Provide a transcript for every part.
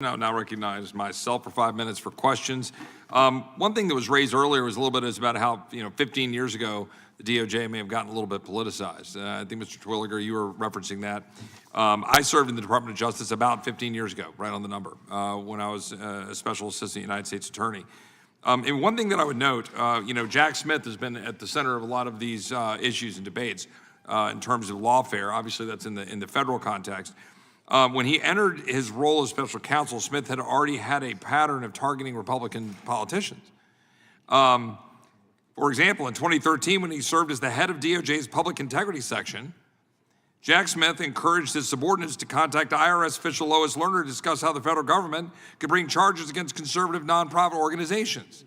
Now recognize myself for 5 minutes for questions. One thing that was raised earlier was a little bit is about how 15 years ago the DOJ may have gotten a little bit politicized. I think Mr. Terwilliger, you were referencing that. I served in the Department of Justice about 15 years ago, right on the number, when I was a special assistant United States attorney. And one thing that I would note, Jack Smith has been at the center of a lot of these issues and debates in terms of lawfare. Obviously, that's in the federal context. When he entered his role as special counsel, Smith had already had a pattern of targeting Republican politicians. For example, in 2013, when he served as the head of DOJ's public integrity section, Jack Smith encouraged his subordinates to contact IRS official Lois Lerner to discuss how the federal government could bring charges against conservative nonprofit organizations.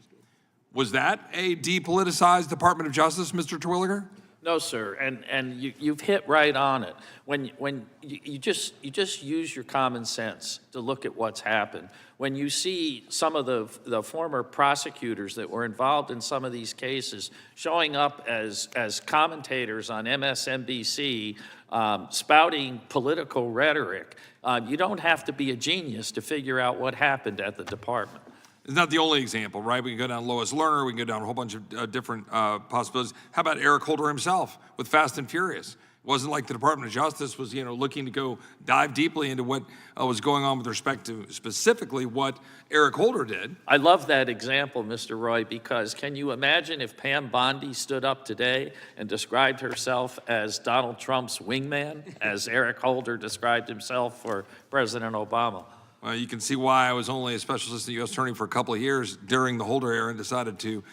Was that a depoliticized Department of Justice, Mr. Terwilliger? No, sir, and you've hit right on it. When you just use your common sense to look at what's happened. When you see some of the former prosecutors that were involved in some of these cases showing up as commentators on MSNBC, spouting political rhetoric, you don't have to be a genius to figure out what happened at the department. It's not the only example, right? We can go down Lois Lerner, we can go down a whole bunch of different possibilities. How about Eric Holder himself with Fast and Furious? It wasn't like the Department of Justice was, looking to go dive deeply into what was going on with respect to specifically what Eric Holder did. I love that example, Mr. Roy, because can you imagine if Pam Bondi stood up today and described herself as Donald Trump's wingman, as Eric Holder described himself for President Obama? Well, you can see why I was only a special assistant U.S. attorney for a couple of years during the Holder era and decided to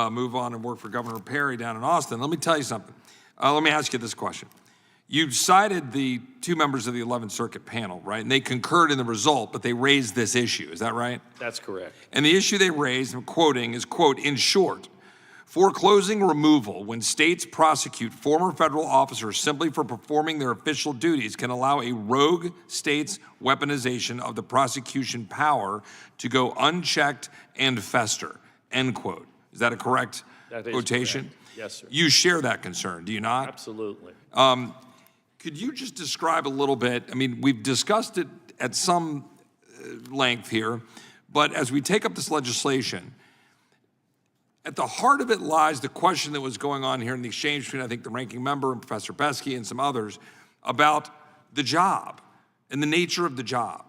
move on and work for Governor Perry down in Austin. Let me tell you something. Let me ask you this question. You cited the two members of the 11th Circuit panel, right? And they concurred in the result, but they raised this issue. Is that right? That's correct. And the issue they raised, I'm quoting, is, quote, in short, foreclosing removal when states prosecute former federal officers simply for performing their official duties can allow a rogue state's weaponization of the prosecution power to go unchecked and fester, end quote. Is that a correct quotation? Correct. Yes, sir. You share that concern, do you not? Absolutely. Could you just describe a little bit, I mean, we've discussed it at some length here, but as we take up this legislation, at the heart of it lies the question that was going on here in the exchange between, I think, the ranking member and Professor Besky and some others about the job and the nature of the job.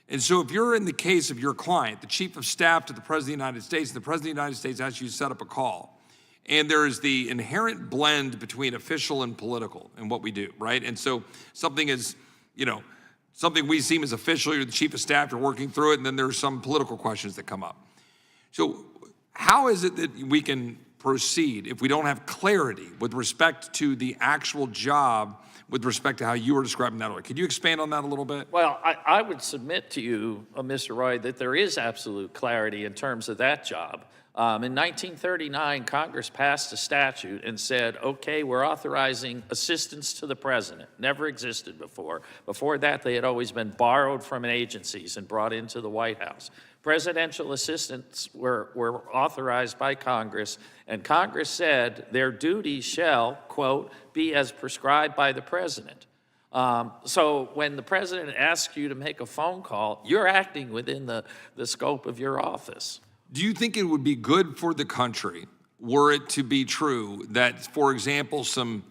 And so if you're in the case of your client, the chief of staff to the President of the United States, and the President of the United States asks you to set up a call, and there is the inherent blend between official and political in what we do, right? And so something is, something we seem as official, you're the chief of staff, you're working through it, and then there's some political questions that come up. So how is it that we can proceed if we don't have clarity with respect to the actual job with respect to how you were describing that? Could you expand on that a little bit? Well, I would submit to you, Mr. Roy, that there is absolute clarity in terms of that job. In 1939, Congress passed a statute and said, okay, we're authorizing assistants to the president. Never existed before. Before that, they had always been borrowed from agencies and brought into the White House. Presidential assistants were authorized by Congress, and Congress said their duties shall, quote, be as prescribed by the president. So when the president asks you to make a phone call, you're acting within the scope of your office. Do you think it would be good for the country were it to be true that, for example, some,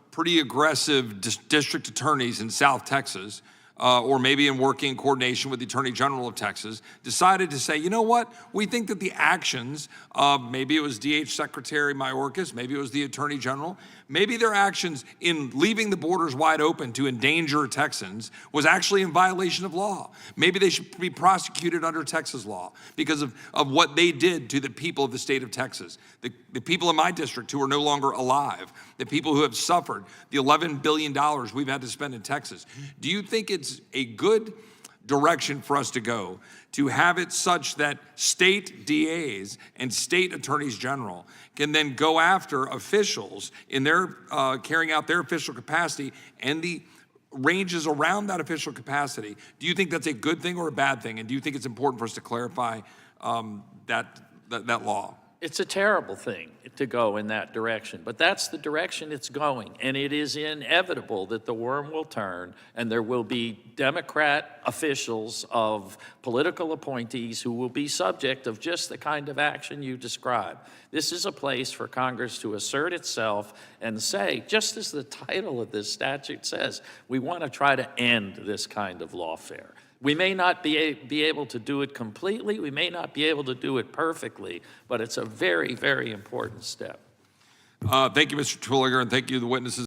pretty aggressive district attorneys in South Texas, or maybe in working coordination with the Attorney General of Texas, decided to say, you know what, we think that the actions of, maybe it was DH Secretary Mayorkas, maybe it was the Attorney General, maybe their actions in leaving the borders wide open to endanger Texans was actually in violation of law. Maybe they should be prosecuted under Texas law because of what they did to the people of the state of Texas, the people in my district who are no longer alive, the people who have suffered the $11 billion we've had to spend in Texas. Do you think it's a good direction for us to go to have it such that state DAs and state attorneys general can then go after officials in their carrying out their official capacity and the ranges around that official capacity? Do you think that's a good thing or a bad thing? And do you think it's important for us to clarify that law? It's a terrible thing to go in that direction, but that's the direction it's going. And it is inevitable that the worm will turn and there will be Democrat officials of political appointees who will be subject of just the kind of action you describe. This is a place for Congress to assert itself and say, just as the title of this statute says, we want to try to end this kind of lawfare. We may not be able to do it completely, we may not be able to do it perfectly, but it's a very, very important step. Thank you, Mr. Terwilliger, and thank you to the witnesses.